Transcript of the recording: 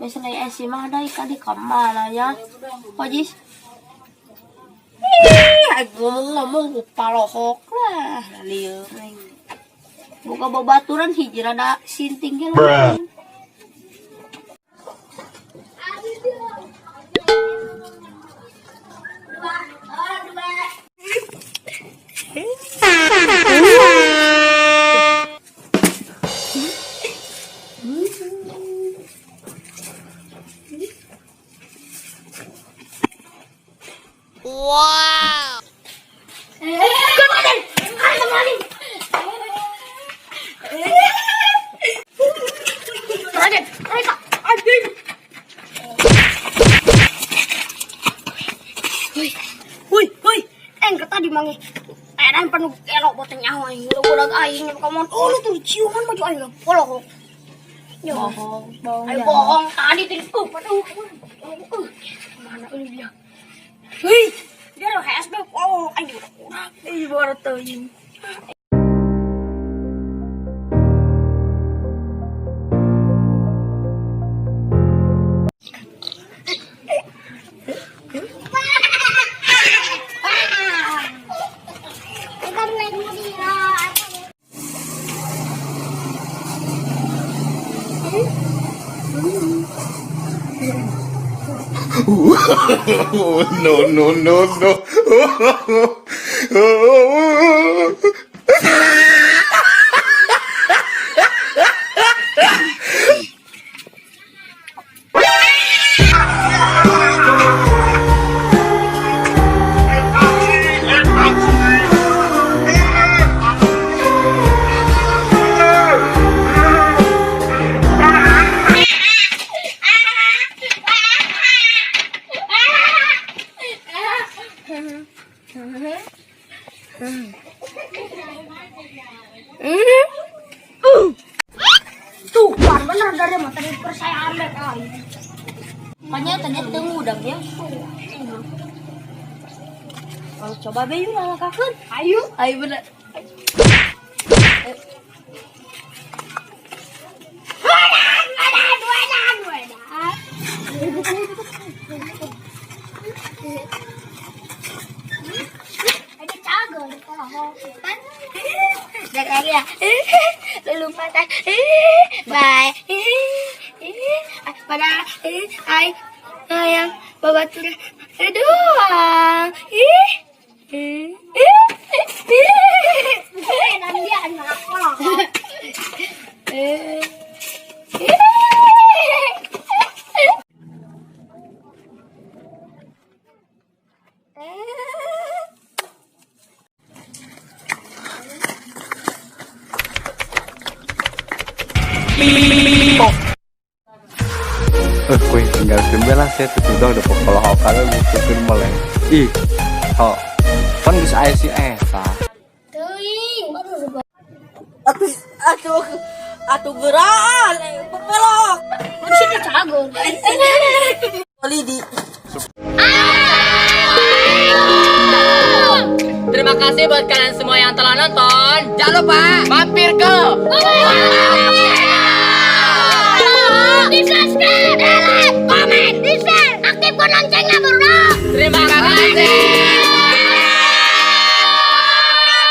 Biasanya esi mah ada ikan di kamar ya, Pajis. Ngomong lupa lohok lah, liur. Buka babaturan hiji rada sinting ge. Wow. Woi, engke tadi mangi. Edan penuh elok buat nyawa ini. Udah aing kamu. Oh, lu tuh ciuman baju aing. Polok. Yo. Bohong. Ayo bohong. Tadi tuh padahal. Mana dia? Hei, dia lo HSB. Oh, aing udah kurang. Baru tuh ini. No. Tuh, bener dari mata percayaan mereka. Makanya tadi temu udangnya. Oh, coba bayu lah kakun. Ayo bener. Ada cago di kolong kan? Jangan ya. Lu patah. Bye. Pada ayang babaturan doang. Bukan dia anak apa? Kue tinggal lah saya tutup udah kalau kalau butuh mulai kan bisa air si Esa Atuh geraan pelok Di sini cago. Lidi. Terima kasih buat kalian semua yang telah nonton. Jangan lupa mampir ke Di subscribe, like, komen, di share, aktifkan loncengnya bro. Terima kasih.